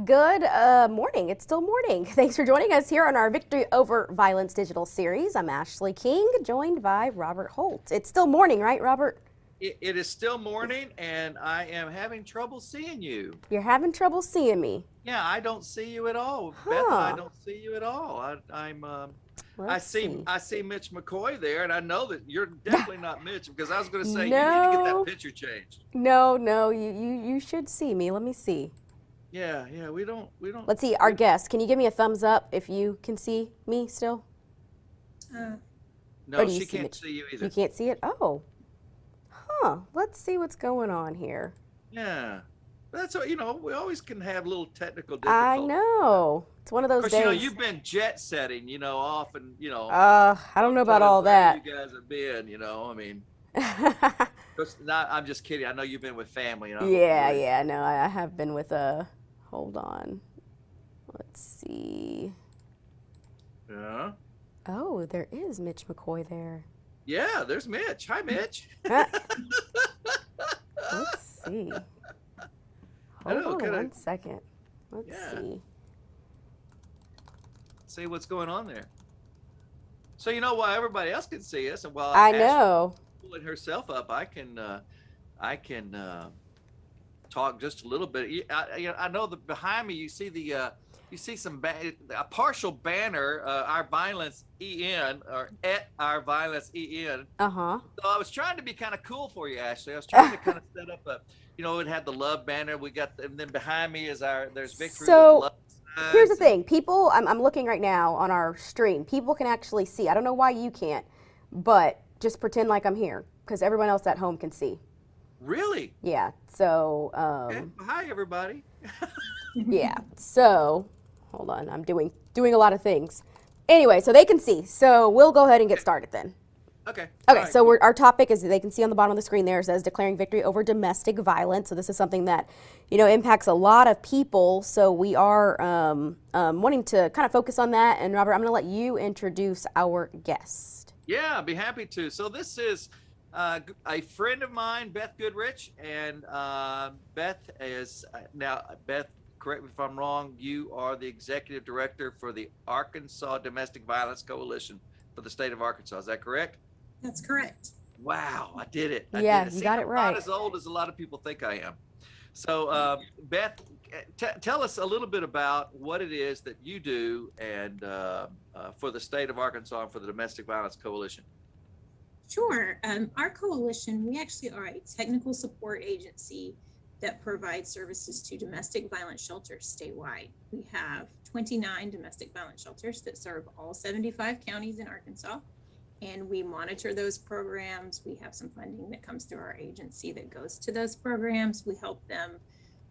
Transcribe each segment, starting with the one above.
Good morning. It's still morning. Thanks for joining us here on our Victory Over Violence digital series. I'm Ashley King, joined by Robert Holt. It's still morning, right, Robert? It is still morning, and I am having trouble seeing you. You're having trouble seeing me. Yeah, I don't see you at all. Beth and I Huh. don't see you at all. I Let's see see. I see Mitch McCoy there, and I know that you're definitely not Mitch because I was going to say you need to get that No, picture changed. no. You should see me. Let me see. Yeah, we don't. Let's see. Our guest. Can you give me a thumbs up if you can see me still? Uh, Or No, do you she see can't Mitch? see you You either. can't see it? Oh. Huh. Let's see what's going on here. Yeah, that's what we always can have little technical I difficulties. know. It's one of Of those course, days. you've been jet setting, off and I don't know about telling all where you that. guys have been. I mean. Not, I'm just kidding. I know you've been with family, and I hope Yeah, you're. yeah, no, I have been with a. Hold on. Let's see. Yeah. Oh, there is Mitch McCoy there. Yeah, there's Mitch. Hi, Mitch. Huh, let's see. I Hold know, on kind of. one second. Let's Yeah. see. See what's going on there. So while everybody else can see us, and while I Ashley's know. pulling herself up, I can talk just a little bit. I know that behind me you see a partial banner, our violence en or at our violence en. Uh huh. So I was trying to be kind of cool for you, Ashley. I was trying to kind of set up it had the love banner. And then behind me is there's victory with So love here's the signs. thing. People, I'm looking right now on our stream. People can actually see. I don't know why you can't, but just pretend like I'm here because everyone else at home can see. Really? Yeah. So, Okay. Well, hi, everybody. yeah. So, hold on. I'm doing a lot of things. Anyway, so they can see. So we'll go ahead and get Okay. started then. Okay. All Okay, right. so Cool. our topic is they can see on the bottom of the screen there it says declaring victory over domestic violence. So this is something that impacts a lot of people. So we are wanting to kind of focus on that. And Robert, I'm going to let you introduce our guest. Yeah, I'd be happy to. So this is a friend of mine, Beth Goodrich, and Beth is now Beth. Correct me if I'm wrong. You are the executive director for the Arkansas Domestic Violence Coalition for the state of Arkansas. Is that correct? that's correct. Wow, I did it. I Yeah, did it. you See, got it I'm not right. as old as a lot of people think I am. So, Beth, tell us a little bit about what it is that you do and for the state of Arkansas and for the Domestic Violence Coalition. Sure. Our coalition, we actually are a technical support agency that provides services to domestic violence shelters statewide. We have 29 domestic violence shelters that serve all 75 counties in Arkansas, and we monitor those programs. We have some funding that comes through our agency that goes to those programs. We help them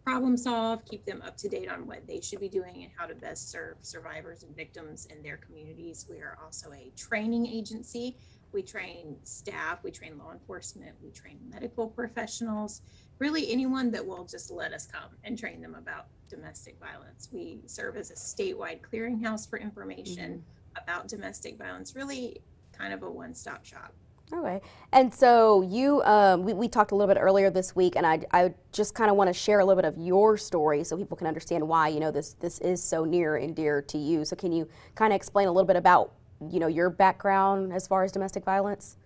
problem solve, keep them up to date on what they should be doing and how to best serve survivors and victims in their communities. We are also a training agency. We train staff, we train law enforcement, we train medical professionals, really anyone that will just let us come and train them about domestic violence. We serve as a statewide clearinghouse for information about domestic violence, really kind of a one-stop shop. Okay. And so we talked a little bit earlier this week, and I just kind of want to share a little bit of your story so people can understand why, this is so near and dear to you. So can you kind of explain a little bit about, your background as far as domestic violence?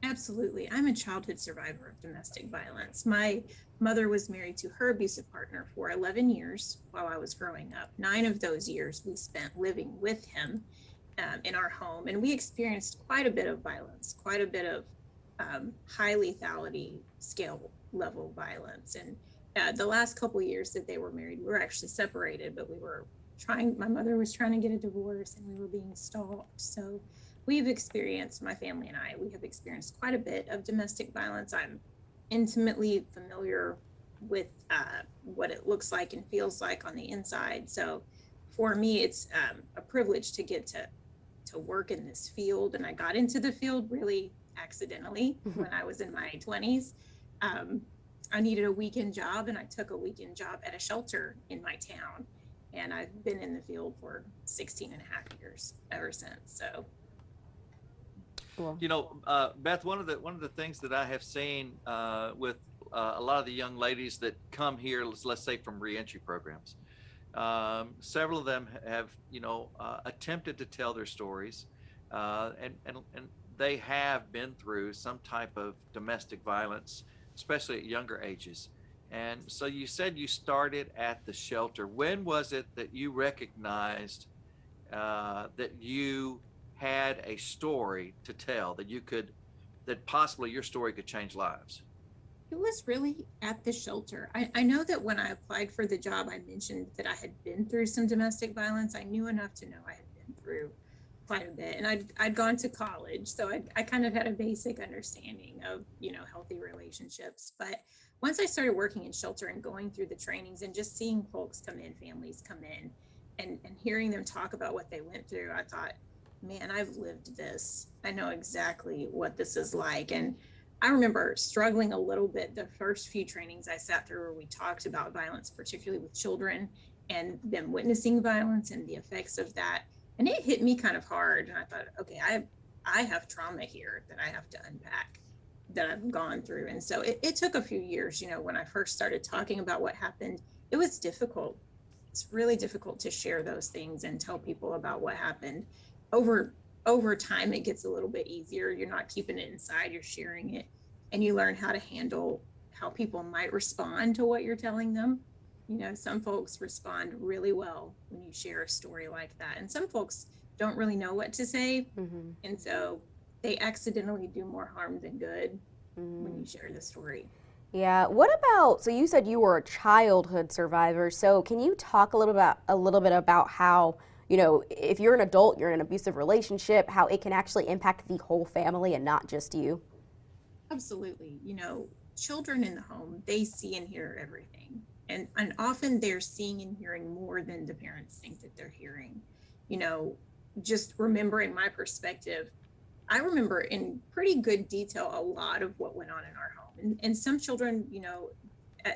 Absolutely. I'm a childhood survivor of domestic violence. My mother was married to her abusive partner for 11 years while I was growing up. 9 of those years we spent living with him in our home, and we experienced quite a bit of violence, quite a bit of high lethality scale level violence. And the last couple of years that they were married, we were actually separated, but my mother was trying to get a divorce and we were being stalked. So my family and I, we have experienced quite a bit of domestic violence. I'm intimately familiar with what it looks like and feels like on the inside. So for me, it's a privilege to get to work in this field. And I got into the field really accidentally when I was in my 20s. I needed a weekend job, and I took a weekend job at a shelter in my town. And I've been in the field for 16 and a half years ever since. So Well, Beth, one of the things that I have seen with a lot of the young ladies that come here, let's say from reentry programs, Several of them have, attempted to tell their stories, and they have been through some type of domestic violence, especially at younger ages. And so you said you started at the shelter. When was it that you recognized that you had a story to tell, that possibly your story could change lives? It was really at the shelter. I know that when I applied for the job, I mentioned that I had been through some domestic violence. I knew enough to know I had been through quite a bit, and I'd gone to college, so I kind of had a basic understanding of, healthy relationships. But once I started working in shelter and going through the trainings and just seeing folks come in, families come in, and hearing them talk about what they went through, I thought, man, I've lived this. I know exactly what this is like. And I remember struggling a little bit the first few trainings I sat through where we talked about violence, particularly with children and them witnessing violence and the effects of that. And it hit me kind of hard. And I thought, okay, I have trauma here that I have to unpack, that I've gone through. And so it took a few years, when I first started talking about what happened, it was difficult. It's really difficult to share those things and tell people about what happened. Over time, it gets a little bit easier. You're not keeping it inside, you're sharing it, and you learn how to handle how people might respond to what you're telling them. Some folks respond really well when you share a story like that, and some folks don't really know what to say. Mm-hmm. And so they accidentally do more harm than good when Mm. you share the story. Yeah. What about, so you said you were a childhood survivor. So can you talk a little bit about how, if you're an adult, you're in an abusive relationship, how it can actually impact the whole family and not just you? Absolutely. Children in the home, they see and hear everything. And often they're seeing and hearing more than the parents think that they're hearing. You know, just remembering my perspective, I remember in pretty good detail a lot of what went on in our home. And some children,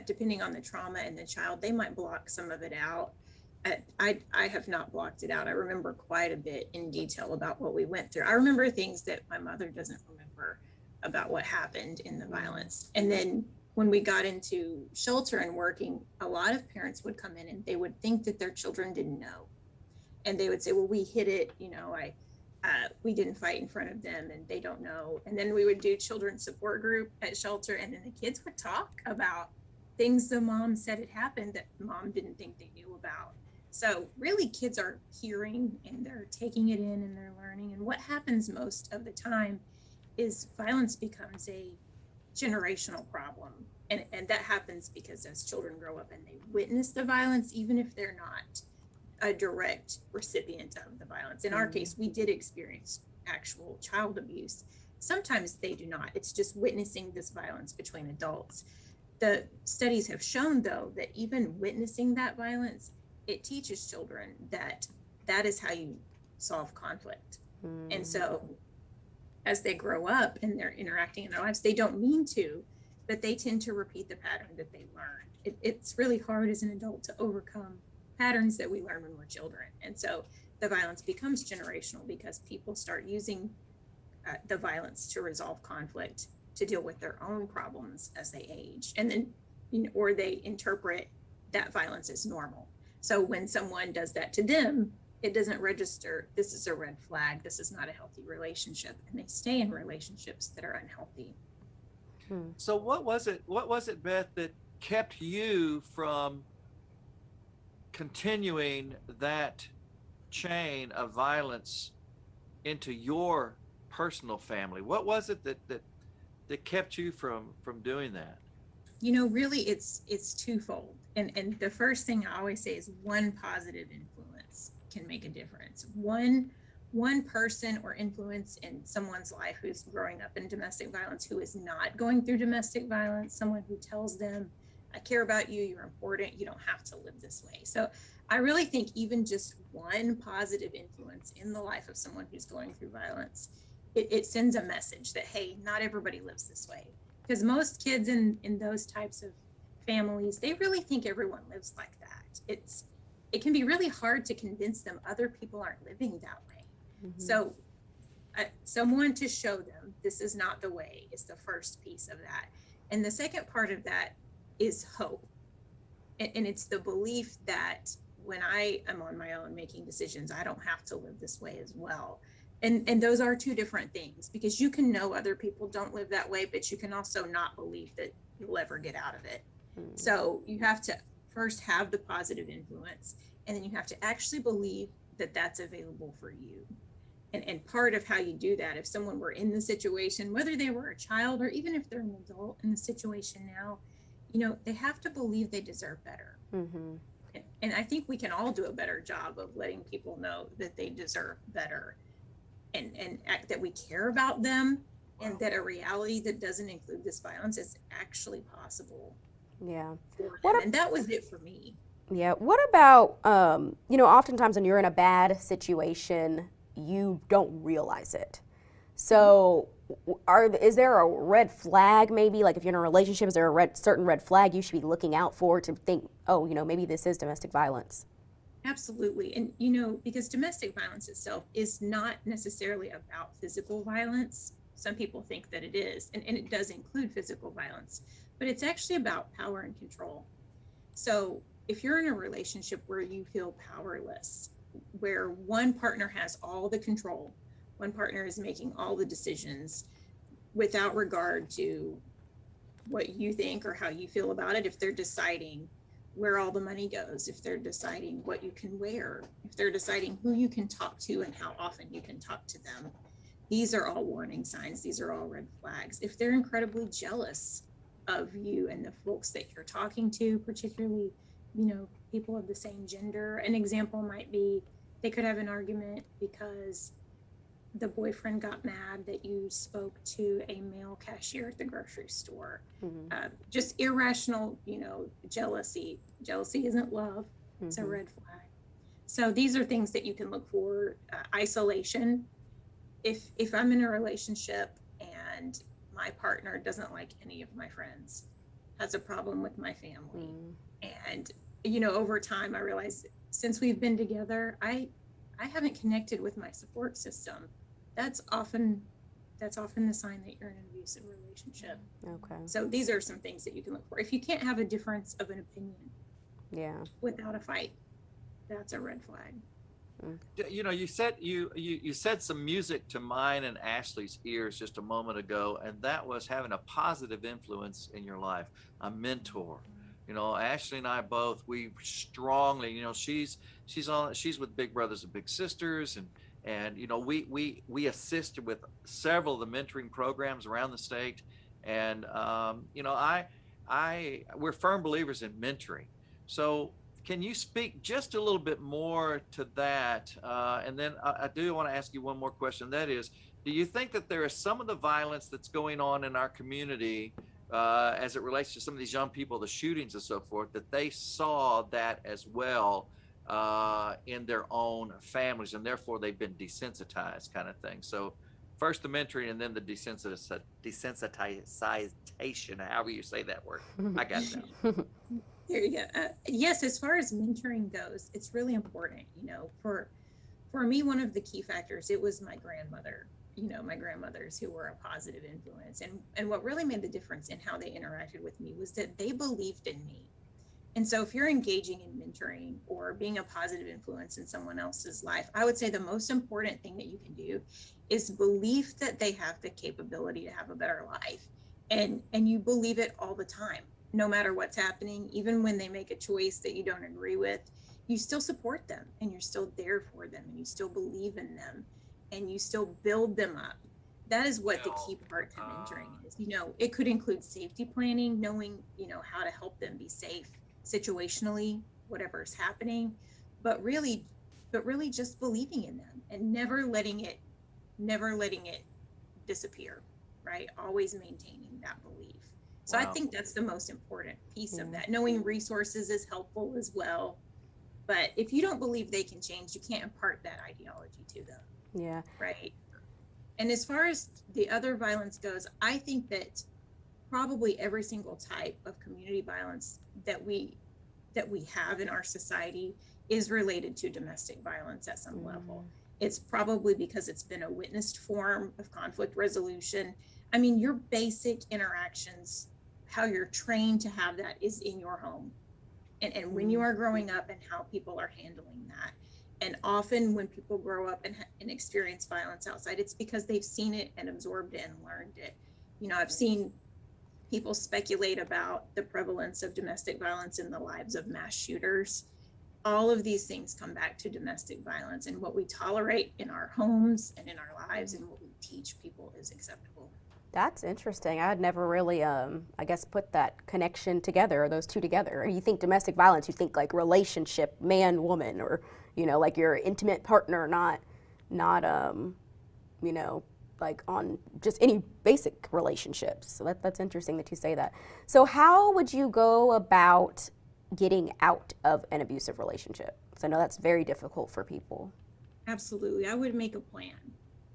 depending on the trauma and the child, they might block some of it out. I have not blocked it out. I remember quite a bit in detail about what we went through. I remember things that my mother doesn't remember about what happened in the violence. And then when we got into shelter and working, a lot of parents would come in and they would think that their children didn't know. And they would say, well, we hid it, we didn't fight in front of them and they don't know. And then we would do children's support group at shelter, and then the kids would talk about things the mom said had happened that mom didn't think they knew about. So really kids are hearing and they're taking it in and they're learning. And what happens most of the time is violence becomes a generational problem. And that happens because as children grow up and they witness the violence, even if they're not a direct recipient of the violence. In our case, we did experience actual child abuse. Sometimes they do not. It's just witnessing this violence between adults. The studies have shown, though, that even witnessing that violence, it teaches children that that is how you solve conflict. And so as they grow up and they're interacting in their lives, they don't mean to, but they tend to repeat the pattern that they learned. It's really hard as an adult to overcome patterns that we learn when we're children. And so the violence becomes generational because people start using the violence to resolve conflict, to deal with their own problems as they age. And then, or they interpret that violence as normal. So when someone does that to them, it doesn't register, this is a red flag, this is not a healthy relationship, and they stay in relationships that are unhealthy. So what was it, Beth, that kept you from continuing that chain of violence into your personal family? What was it that kept you from doing that? Really it's twofold. And the first thing I always say is one positive influence can make a difference. One person or influence in someone's life who's growing up in domestic violence, who is not going through domestic violence, someone who tells them, I care about you, you're important, you don't have to live this way. So I really think even just one positive influence in the life of someone who's going through violence, it sends a message that, hey, not everybody lives this way. Because most kids in those types of families, they really think everyone lives like that. It can be really hard to convince them other people aren't living that way. So someone to show them this is not the way is the first piece of that. And the second part of that is hope. And it's the belief that when I am on my own making decisions, I don't have to live this way as well. And those are two different things, because you can know other people don't live that way, but you can also not believe that you'll ever get out of it. So you have to first have the positive influence, and then you have to actually believe that that's available for you. And part of how you do that, if someone were in the situation, whether they were a child or even if they're an adult in the situation now, they have to believe they deserve better. And I think we can all do a better job of letting people know that they deserve better, and that we care about them, and that a reality that doesn't include this violence is actually possible. Yeah. And that was it for me. Yeah. What about, oftentimes when you're in a bad situation, you don't realize it. So is there a red flag maybe? Like if you're in a relationship, is there a certain red flag you should be looking out for to think, oh, maybe this is domestic violence? Absolutely. And, because domestic violence itself is not necessarily about physical violence. Some people think that it is, and it does include physical violence, but it's actually about power and control. So if you're in a relationship where you feel powerless, where one partner has all the control, one partner is making all the decisions without regard to what you think or how you feel about it, if they're deciding where all the money goes, if they're deciding what you can wear, if they're deciding who you can talk to and how often you can talk to them, these are all warning signs. These are all red flags. If they're incredibly jealous of you and the folks that you're talking to, particularly, people of the same gender. An example might be they could have an argument because the boyfriend got mad that you spoke to a male cashier at the grocery store. Just irrational, jealousy. Jealousy isn't love. It's a red flag. So these are things that you can look for. Isolation. If I'm in a relationship and my partner doesn't like any of my friends, has a problem with my family, and over time I realized since we've been together, I haven't connected with my support system. That's often the sign that you're in an abusive relationship. Okay. So these are some things that you can look for. If you can't have a difference of an opinion without a fight, that's a red flag. You said some music to mine and Ashley's ears just a moment ago, and that was having a positive influence in your life, a mentor. Ashley and I both, we strongly, she's with Big Brothers and Big Sisters, and we assisted with several of the mentoring programs around the state, and we're firm believers in mentoring. So can you speak just a little bit more to that? And then I do want to ask you one more question. That is, do you think that there is some of the violence that's going on in our community as it relates to some of these young people, the shootings and so forth, that they saw that as well in their own families, and therefore they've been desensitized, kind of thing? So first the mentoring, and then the desensitization, however you say that word. I got that. There you go. Yes, as far as mentoring goes, it's really important. For me, one of the key factors, it was my grandmother. My grandmothers who were a positive influence, and what really made the difference in how they interacted with me was that they believed in me. And so, if you're engaging in mentoring or being a positive influence in someone else's life, I would say the most important thing that you can do is believe that they have the capability to have a better life, and you believe it all the time. No matter what's happening, even when they make a choice that you don't agree with, you still support them, and you're still there for them, and you still believe in them, and you still build them up. That is what the key part to mentoring is. It could include safety planning, knowing, how to help them be safe situationally, whatever is happening, but really just believing in them and never letting it disappear, right? Always maintaining that belief. So I think that's the most important piece of that. Knowing resources is helpful as well. But if you don't believe they can change, you can't impart that ideology to them. Yeah. Right. And as far as the other violence goes, I think that probably every single type of community violence that we have in our society is related to domestic violence at some level. It's probably because it's been a witnessed form of conflict resolution. I mean, your basic interactions, how you're trained to have that, is in your home. and when you are growing up and how people are handling that. And often when people grow up and experience violence outside, it's because they've seen it and absorbed it and learned it. You know, I've seen people speculate about the prevalence of domestic violence in the lives of mass shooters. All of these things come back to domestic violence, and what we tolerate in our homes and in our lives and what we teach people is acceptable. That's interesting. I had never really, I guess, put that connection together, or those two together. You think domestic violence, you think like relationship, man, woman, or, you know, like your intimate partner, not, you know, like on just any basic relationships. So that's interesting that you say that. So how would you go about getting out of an abusive relationship? So I know that's very difficult for people. Absolutely. I would make a plan.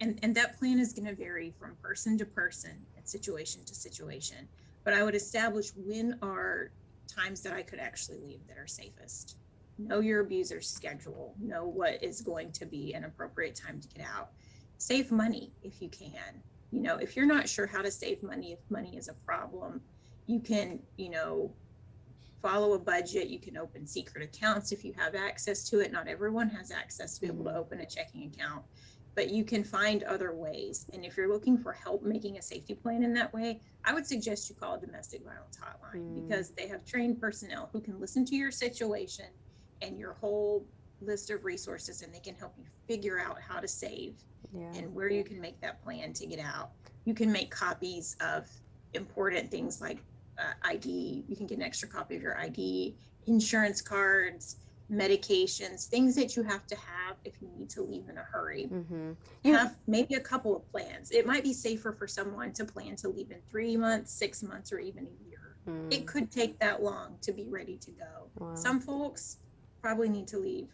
And that plan is going to vary from person to person and situation to situation. But I would establish when are times that I could actually leave that are safest. Know your abuser's schedule. Know what is going to be an appropriate time to get out. Save money if you can. You know, if you're not sure how to save money, if money is a problem, you can, you know, follow a budget. You can open secret accounts if you have access to it. Not everyone has access to be able to open a checking account, but you can find other ways. And if you're looking for help making a safety plan in that way, I would suggest you call a domestic violence hotline because they have trained personnel who can listen to your situation and your whole list of resources, and they can help you figure out how to save and where you can make that plan to get out. You can make copies of important things like ID. You can get an extra copy of your ID, insurance cards, medications, things that you have to have if you need to leave in a hurry. You have maybe a couple of plans. It might be safer for someone to plan to leave in 3 months, 6 months, or even a year. It could take that long to be ready to go. Some folks probably need to leave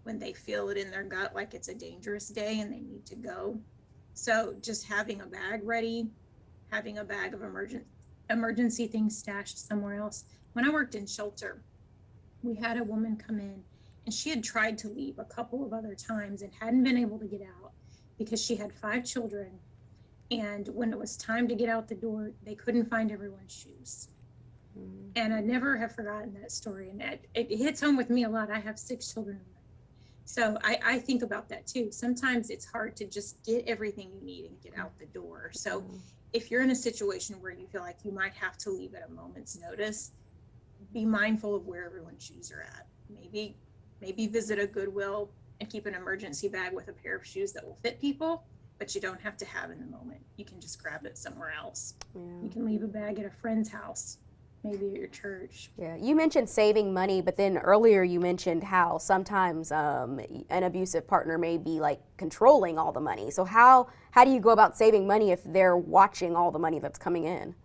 when they feel it in their gut, like it's a dangerous day and they need to go. So just having a bag ready, having a bag of emergency things stashed somewhere else. When I worked in shelter, we had a woman come in and she had tried to leave a couple of other times and hadn't been able to get out because she had 5 children. And when it was time to get out the door, they couldn't find everyone's shoes. And I never have forgotten that story. And it hits home with me a lot. I have 6 children. So I think about that too. Sometimes it's hard to just get everything you need and get out the door. So if you're in a situation where you feel like you might have to leave at a moment's notice, be mindful of where everyone's shoes are at. Maybe visit a Goodwill and keep an emergency bag with a pair of shoes that will fit people, but you don't have to have in the moment. You can just grab it somewhere else. You can leave a bag at a friend's house, maybe at your church. You mentioned saving money, but then earlier you mentioned how sometimes an abusive partner may be like controlling all the money. So how do you go about saving money if they're watching all the money that's coming in?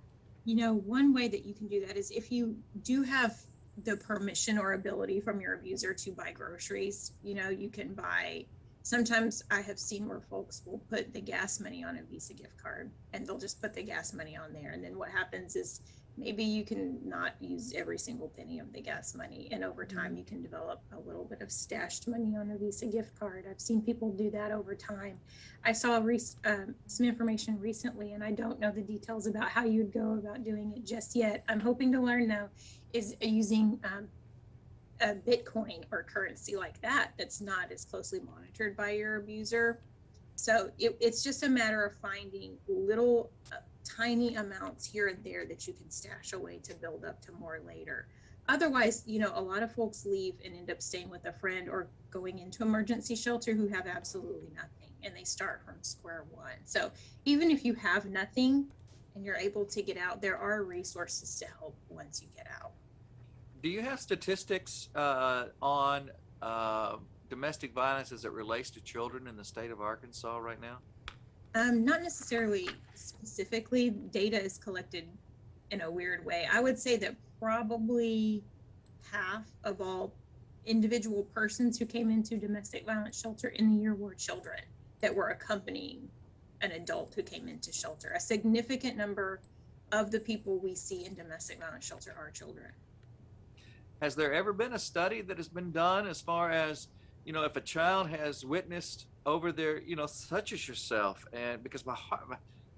You know, one way that you can do that is if you do have the permission or ability from your abuser to buy groceries, you know, you can buy. Sometimes I have seen where folks will put the gas money on a Visa gift card and they'll just put the gas money on there. And then what happens is maybe you can not use every single penny of the gas money. And over time, you can develop a little bit of stashed money on a Visa gift card. I've seen people do that over time. I saw some information recently, and I don't know the details about how you'd go about doing it just yet. I'm hoping to learn now is using a Bitcoin or currency like that that's not as closely monitored by your abuser. So it's just a matter of finding little tiny amounts here and there that you can stash away to build up to more later. Otherwise, you know, a lot of folks leave and end up staying with a friend or going into emergency shelter who have absolutely nothing, and they start from square one. So even if you have nothing and you're able to get out, there are resources to help once you get out. Do you have statistics on domestic violence as it relates to children in the state of Arkansas right now? Not necessarily specifically. Data is collected in a weird way. I would say that probably half of all individual persons who came into domestic violence shelter in the year were children that were accompanying an adult who came into shelter. A significant number of the people we see in domestic violence shelter are children. Has there ever been a study that has been done as far as, you know, if a child has witnessed over there, you know, such as yourself? And because my heart,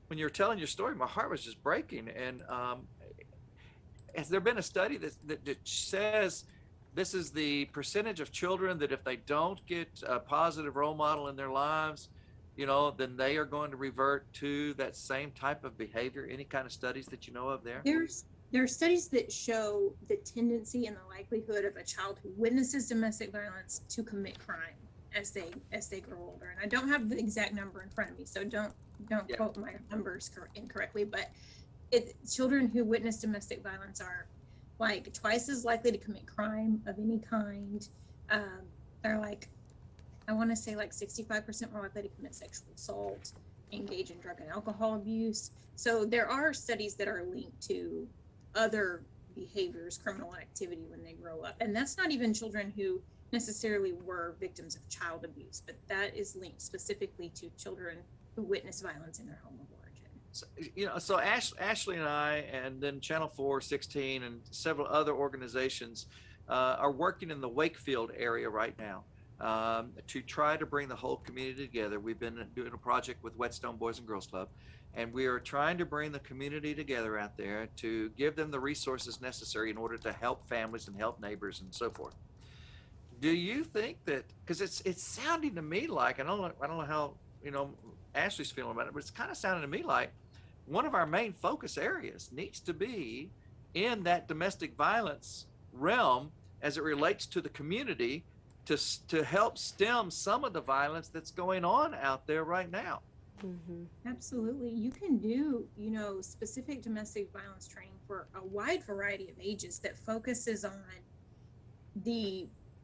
when you're telling your story, my heart was just breaking. And has there been a study that says this is the percentage of children that if they don't get a positive role model in their lives, then they are going to revert to that same type of behavior. Any kind of studies that you know of there? There are studies that show the tendency and the likelihood of a child who witnesses domestic violence to commit crime as they grow older. And I don't have the exact number in front of me, so don't quote my numbers incorrectly. But children who witness domestic violence are like twice as likely to commit crime of any kind. They're like, I want to say like 65% more likely to commit sexual assault, engage in drug and alcohol abuse. So there are studies that are linked to other behaviors, criminal activity when they grow up. And that's not even children who necessarily were victims of child abuse, but that is linked specifically to children who witness violence in their home of origin. So Ashlei and I, and then Channel 416 and several other organizations are working in the Wakefield area right now to try to bring the whole community together. We've been doing a project with Whetstone Boys and Girls Club, and we are trying to bring the community together out there to give them the resources necessary in order to help families and help neighbors and so forth. Do you think that, because it's sounding to me like, I don't know how Ashley's feeling about it, but it's kind of sounding to me like one of our main focus areas needs to be in that domestic violence realm as it relates to the community to help stem some of the violence that's going on out there right now. Mm-hmm. Absolutely. You can do, specific domestic violence training for a wide variety of ages that focuses on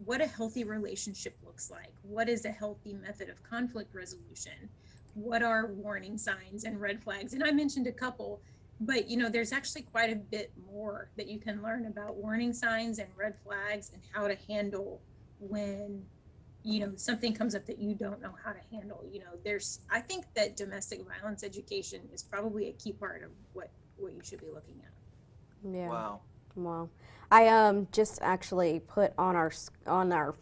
what a healthy relationship looks like. What is a healthy method of conflict resolution? What are warning signs and red flags? And I mentioned a couple, but there's actually quite a bit more that you can learn about warning signs and red flags and how to handle when something comes up that you don't know how to handle. I think that domestic violence education is probably a key part of what you should be looking at. Yeah. Wow. I just actually put on our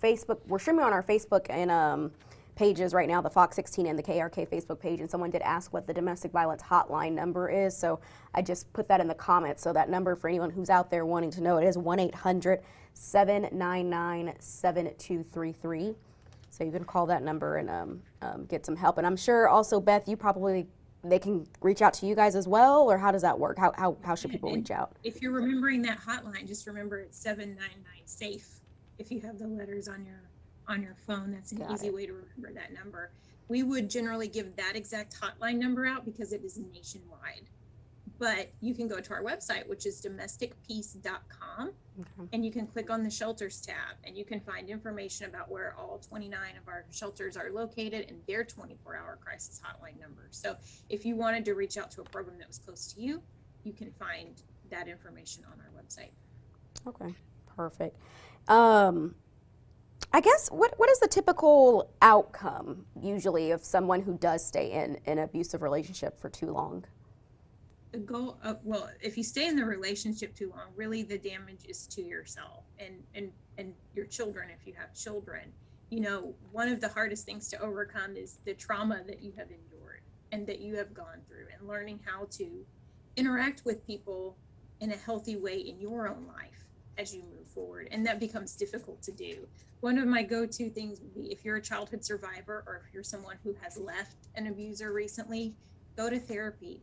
Facebook, we're streaming on our Facebook and pages right now, the Fox 16 and the KARK Facebook page, and someone did ask what the domestic violence hotline number is, so I just put that in the comments. So that number, for anyone who's out there wanting to know, it is 1-800-799-7233. So you can call that number and get some help. And I'm sure also, Beth, they can reach out to you guys as well, or how does that work? How should people reach out? If you're remembering that hotline, just remember it's 799-SAFE. If you have the letters on your phone, that's an easy way to remember that number. We would generally give that exact hotline number out because it is nationwide. But you can go to our website, which is domesticpeace.com, and you can click on the shelters tab, and you can find information about where all 29 of our shelters are located and their 24-hour crisis hotline numbers. So if you wanted to reach out to a program that was close to you, you can find that information on our website. Okay, perfect. I guess what is the typical outcome usually of someone who does stay in an abusive relationship for too long? The goal of, if you stay in the relationship too long, really the damage is to yourself and your children if you have children. One of the hardest things to overcome is the trauma that you have endured and that you have gone through, and learning how to interact with people in a healthy way in your own life as you move forward. And that becomes difficult to do. One of my go-to things would be, if you're a childhood survivor or if you're someone who has left an abuser recently, go to therapy.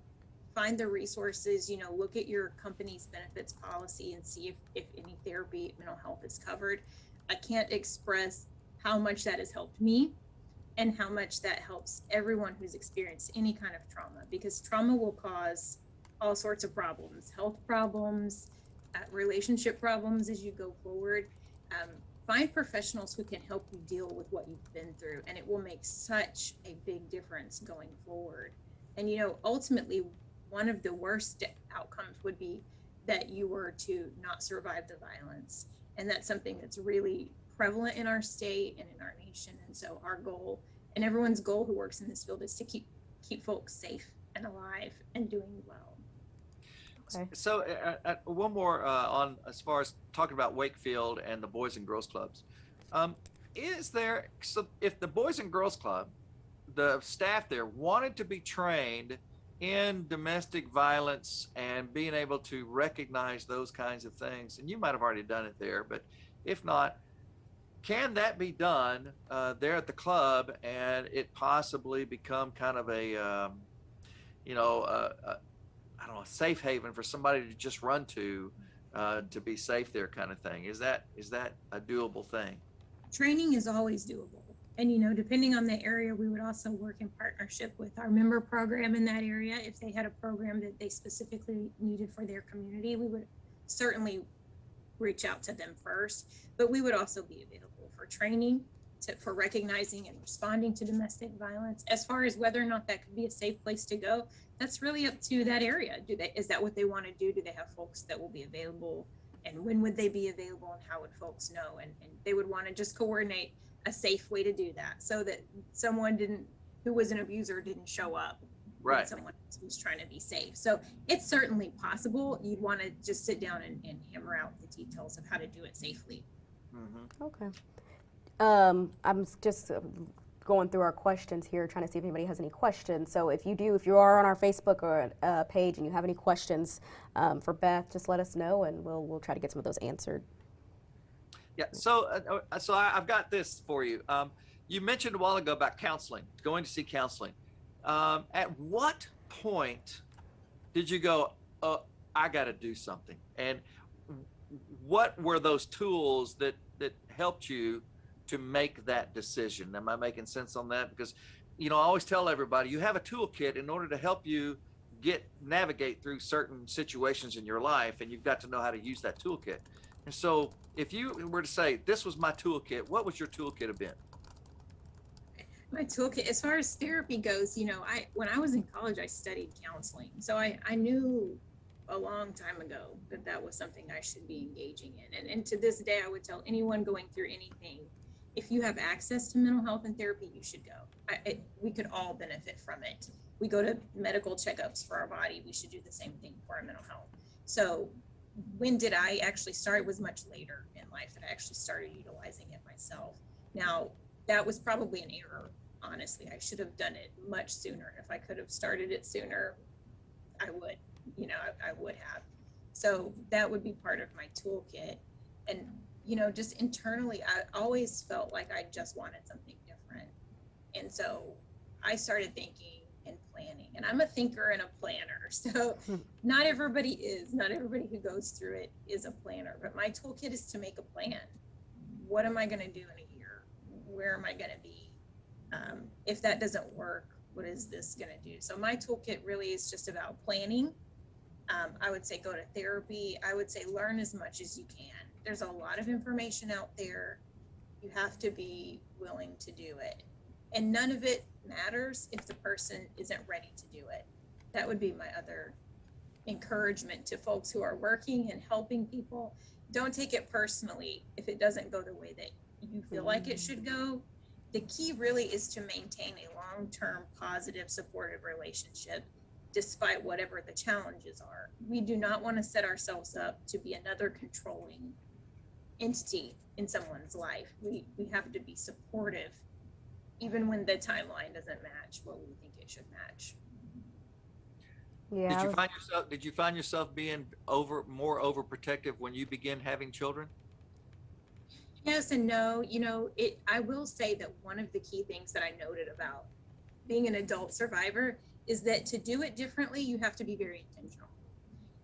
Find the resources, look at your company's benefits policy and see if any therapy, mental health is covered. I can't express how much that has helped me and how much that helps everyone who's experienced any kind of trauma, because trauma will cause all sorts of problems, health problems, relationship problems as you go forward. Find professionals who can help you deal with what you've been through, and it will make such a big difference going forward. And ultimately, one of the worst outcomes would be that you were to not survive the violence. And that's something that's really prevalent in our state and in our nation. And so our goal, and everyone's goal who works in this field, is to keep folks safe and alive and doing well. Okay. So one more on as far as talking about Wakefield and the Boys and Girls Clubs. If the Boys and Girls Club, the staff there wanted to be trained in domestic violence and being able to recognize those kinds of things, and you might have already done it there, but If not, can that be done there at the club, and it possibly become kind of a, you know, I don't know, a safe haven for somebody to just run to be safe there, kind of thing? Is that a doable thing? Training is always doable. And, you know, depending on the area, we would also work in partnership with our member program in that area. If they had a program that they specifically needed for their community, we would certainly reach out to them first. But we would also be available for training, for recognizing and responding to domestic violence. As far as whether or not that could be a safe place to go, that's really up to that area. Is that what they want to do? Do they have folks that will be available? And when would they be available, and how would folks know? And they would want to just coordinate a safe way to do that, so that someone who was an abuser didn't show up. Right. Someone who's trying to be safe. So it's certainly possible. You'd want to just sit down and hammer out the details of how to do it safely. Mm-hmm. Okay. I'm just going through our questions here, trying to see if anybody has any questions. So if you are on our Facebook or page and you have any questions for Beth, just let us know, and we'll try to get some of those answered. Yeah. So I've got this for you. You mentioned a while ago about counseling, going to see counseling. At what point did you go, oh, I got to do something? And what were those tools that helped you to make that decision? Am I making sense on that? Because, you know, I always tell everybody, you have a toolkit in order to help you navigate through certain situations in your life, and you've got to know how to use that toolkit. And so if you were to say, this was my toolkit, what would your toolkit have been? My toolkit, as far as therapy goes, you know, when I was in college, I studied counseling. So I knew a long time ago that was something I should be engaging in. And to this day, I would tell anyone going through anything, if you have access to mental health and therapy, you should go. We could all benefit from it. We go to medical checkups for our body. We should do the same thing for our mental health. So when did I actually start? It was much later in life that I actually started utilizing it myself. Now, that was probably an error. Honestly, I should have done it much sooner. If I could have started it sooner, I would, you know, I would have. So that would be part of my toolkit. And, you know, just internally, I always felt like I just wanted something different. And so I started thinking and planning, and I'm a thinker and a planner. So not everybody who goes through it is a planner, but my toolkit is to make a plan. What am I going to do in a year? Where am I going to be? If that doesn't work, what is this going to do? So my toolkit really is just about planning. I would say go to therapy. I would say learn as much as you can. There's a lot of information out there. You have to be willing to do it. And none of it matters if the person isn't ready to do it. That would be my other encouragement to folks who are working and helping people. Don't take it personally if it doesn't go the way that you feel like it should go. The key really is to maintain a long-term, positive, supportive relationship despite whatever the challenges are. We do not want to set ourselves up to be another controlling entity in someone's life. We have to be supportive even when the timeline doesn't match what we think it should match. Yeah. Did you find yourself being more overprotective when you began having children? Yes and no. You know, I will say that one of the key things that I noted about being an adult survivor is that to do it differently, you have to be very intentional.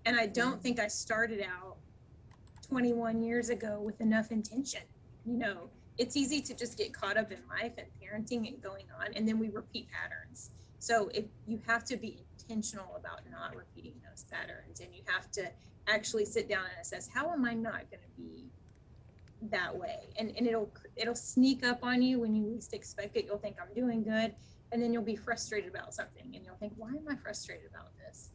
And I don't think I started out 21 years ago with enough intention. You know, it's easy to just get caught up in life and parenting and going on, and then we repeat patterns. So you have to be intentional about not repeating those patterns, and you have to actually sit down and assess, how am I not going to be that way? And it'll sneak up on you when you least expect it. You'll think I'm doing good, and then you'll be frustrated about something, and you'll think, why am I frustrated about this?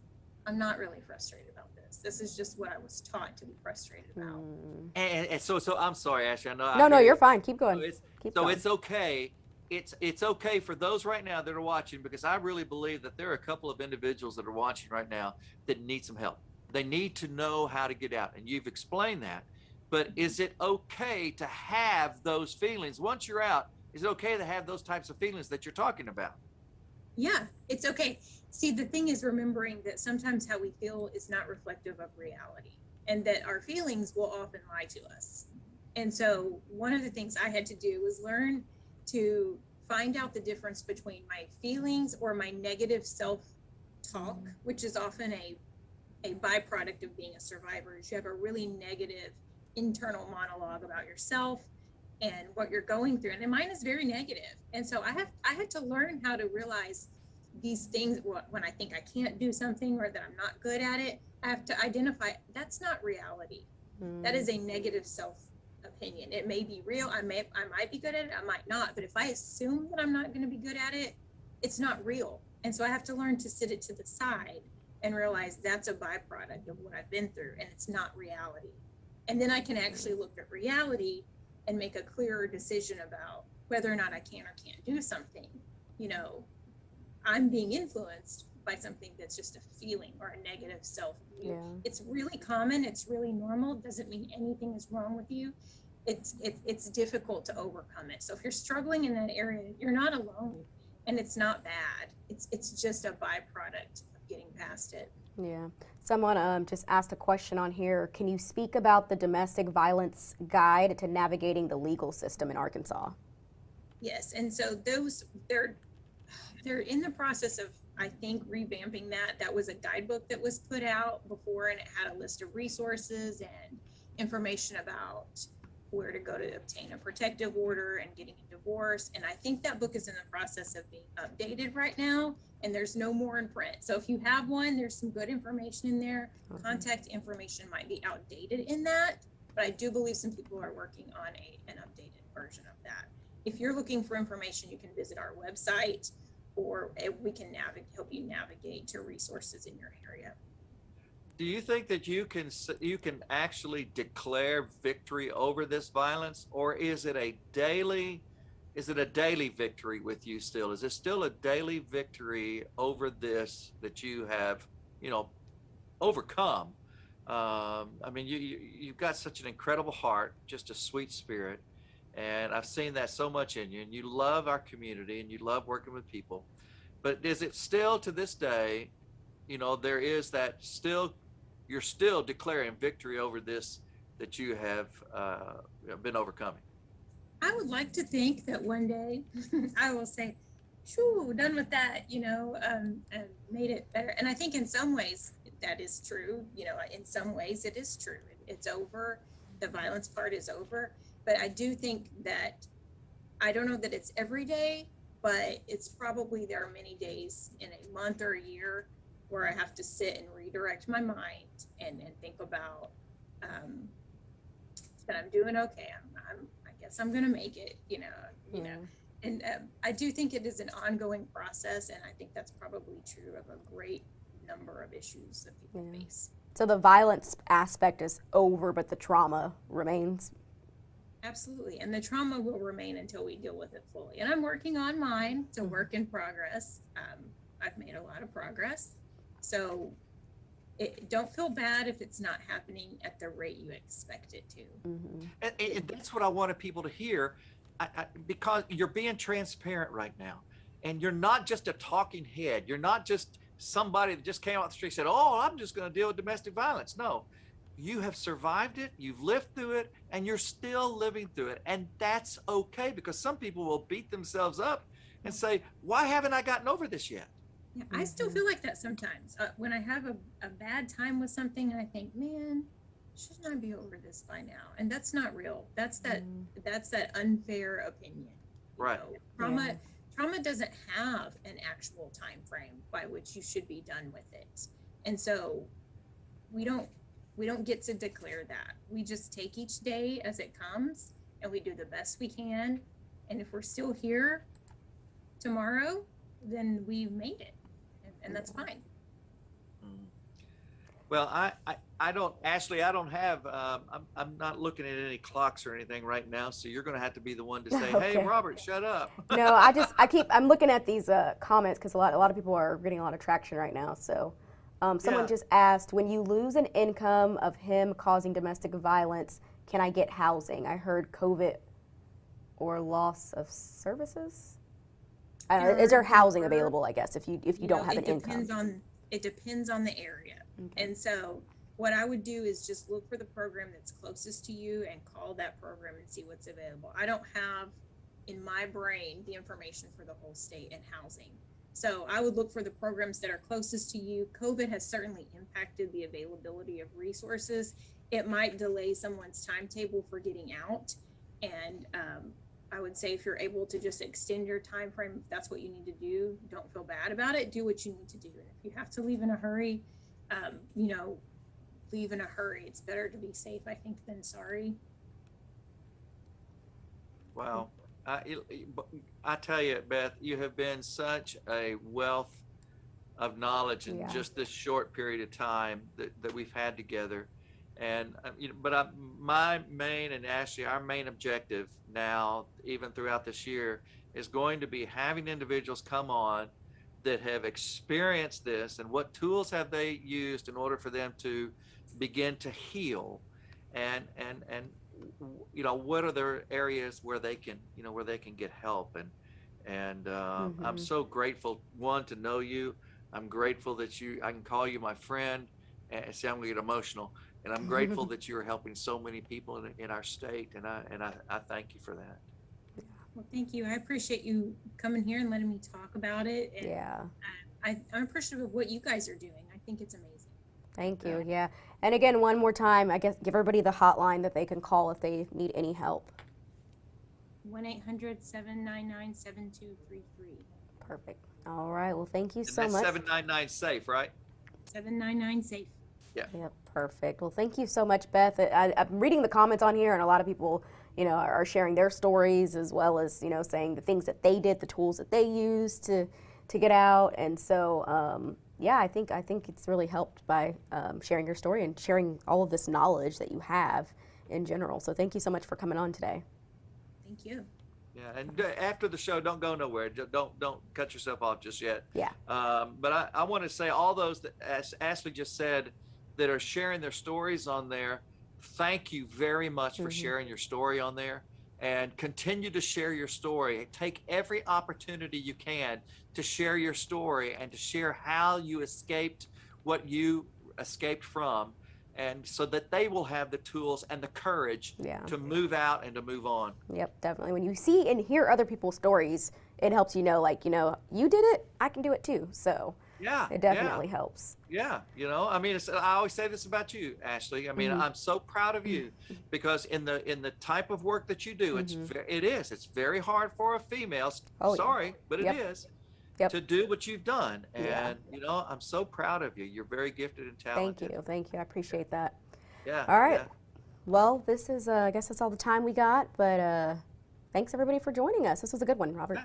I'm not really frustrated about this. This is just what I was taught to be frustrated about. And so I'm sorry, Ashlei. I know. No, you're fine. Keep going. It's okay. It's okay for those right now that are watching, because I really believe that there are a couple of individuals that are watching right now that need some help. They need to know how to get out, and you've explained that. But is it okay to have those feelings once you're out? Is it okay to have those types of feelings that you're talking about? Yeah, it's okay. See, the thing is remembering that sometimes how we feel is not reflective of reality, and that our feelings will often lie to us. And so one of the things I had to do was learn to find out the difference between my feelings or my negative self-talk, which is often a byproduct of being a survivor, is you have a really negative internal monologue about yourself and what you're going through. And mine is very negative. And so I had to learn how to realize these things when I think I can't do something or that I'm not good at it. I have to identify that's not reality. That is a negative self-opinion. It may be real. I might be good at it. I might not. But if I assume that I'm not going to be good at it, it's not real. And so I have to learn to sit it to the side and realize that's a byproduct of what I've been through, and it's not reality. And then I can actually look at reality and make a clearer decision about whether or not I can or can't do something. You know, I'm being influenced by something that's just a feeling or a negative self-view. Yeah. It's really common. It's really normal. Doesn't mean anything is wrong with you. It's difficult to overcome it. So if you're struggling in that area, you're not alone, and it's not bad. It's just a byproduct of getting past it. Yeah. Someone just asked a question on here. Can you speak about the domestic violence guide to navigating the legal system in Arkansas? Yes, and so they're in the process of, I think, revamping that. That was a guidebook that was put out before, and it had a list of resources and information about where to go to obtain a protective order and getting a divorce. And I think that book is in the process of being updated right now, and there's no more in print. So if you have one, there's some good information in there. Contact information might be outdated in that, but I do believe some people are working on an updated version of that. If you're looking for information, you can visit our website, or we can help you navigate to resources in your area. Do you think that you can actually declare victory over this violence, or is it a daily victory with you still? Is it still a daily victory over this that you have, overcome? I mean, you've got such an incredible heart, just a sweet spirit, and I've seen that so much in you, and you love our community and you love working with people. But is it still to this day, there is that you're still declaring victory over this that you have been overcoming? I would like to think that one day I will say, "Shoo, done with that," and made it better. And I think in some ways that is true. In some ways it is true. It's over. The violence part is over. But I do think that, I don't know that it's every day, but it's probably, there are many days in a month or a year where I have to sit and redirect my mind and think about that I'm doing okay. I guess I'm gonna make it. And I do think it is an ongoing process, and I think that's probably true of a great number of issues that people face. So the violence aspect is over, but the trauma remains. Absolutely, and the trauma will remain until we deal with it fully. And I'm working on mine. It's a work in progress. I've made a lot of progress. So don't feel bad if it's not happening at the rate you expect it to. And that's what I wanted people to hear, because you're being transparent right now. And you're not just a talking head. You're not just somebody that just came out the street and said, "Oh, I'm just going to deal with domestic violence." No, you have survived it, you've lived through it, and you're still living through it. And that's okay, because some people will beat themselves up and say, "Why haven't I gotten over this yet?" Yeah, I still feel like that sometimes. When I have a bad time with something and I think, "Man, shouldn't I be over this by now?" And that's not real. That's that unfair opinion. Right. Trauma doesn't have an actual time frame by which you should be done with it. And so we don't get to declare that. We just take each day as it comes, and we do the best we can. And if we're still here tomorrow, then we've made it, and that's fine. Well, I don't, Ashlei, I don't have, I'm not looking at any clocks or anything right now, so you're going to have to be the one to say, "Hey, Robert, shut up." No, I'm looking at these comments because a lot of people are getting a lot of traction right now. So someone just asked, when you lose an income of him causing domestic violence, can I get housing? I heard COVID or loss of services. I don't know, is there housing available, I guess, if you don't have an income? It depends on the area. Okay. And so what I would do is just look for the program that's closest to you and call that program and see what's available. I don't have in my brain the information for the whole state and housing. So I would look for the programs that are closest to you. COVID has certainly impacted the availability of resources. It might delay someone's timetable for getting out. And I would say if you're able to just extend your time frame, if that's what you need to do, don't feel bad about it. Do what you need to do. And if you have to leave in a hurry, leave in a hurry. It's better to be safe, I think, than sorry. Wow. I tell you, Beth, you have been such a wealth of knowledge in just this short period of time that we've had together. And my main, and Ashlei, our main objective now, even throughout this year, is going to be having individuals come on that have experienced this, and what tools have they used in order for them to begin to heal, and what are their areas where they can get help. And I'm so grateful, one, to know you. I'm grateful that I can call you my friend, and see, I'm gonna get emotional. And I'm grateful that you're helping so many people in our state, and I thank you for that. Well, thank you. I appreciate you coming here and letting me talk about it. And I'm appreciative of what you guys are doing. I think it's amazing. Thank you. Yeah. And again, one more time, I guess, give everybody the hotline that they can call if they need any help. 1-800-799-7233. Perfect. All right. Well, thank you so that's much. 799 SAFE, right? 799 SAFE. Yeah. Yep. Perfect. Well, thank you so much, Beth. I'm reading the comments on here, and a lot of people, are sharing their stories, as well as, saying the things that they did, the tools that they used to get out. And so, I think it's really helped by sharing your story and sharing all of this knowledge that you have in general. So thank you so much for coming on today. Thank you. Yeah, and after the show, don't go nowhere. Don't cut yourself off just yet. Yeah. But I want to say, all those that, as Ashlei just said, that are sharing their stories on there, thank you very much for sharing your story on there, and continue to share your story. Take every opportunity you can to share your story and to share how you escaped what you escaped from, and so that they will have the tools and the courage to move out and to move on. Yep, definitely. When you see and hear other people's stories, it helps you know, you did it, I can do it too. So yeah, it definitely helps. Yeah, I always say this about you, Ashlei. I mean, I'm so proud of you, because in the type of work that you do, it's very hard for a female. But it is. Yep. To do what you've done, and I'm so proud of you. You're very gifted and talented. Thank you. I appreciate that. Yeah. All right. Yeah. Well, this is I guess that's all the time we got, but thanks everybody for joining us. This was a good one, Robert.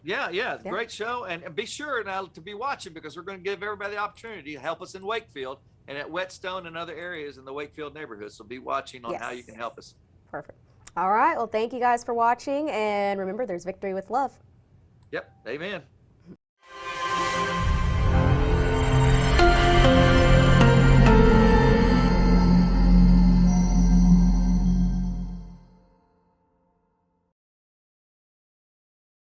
Yeah. Great show, and be sure now to be watching, because we're going to give everybody the opportunity to help us in Wakefield and at Whetstone and other areas in the Wakefield neighborhood. So be watching on how you can help us. Perfect. All right. Well, thank you guys for watching, and remember, there's victory with love. Yep. Amen.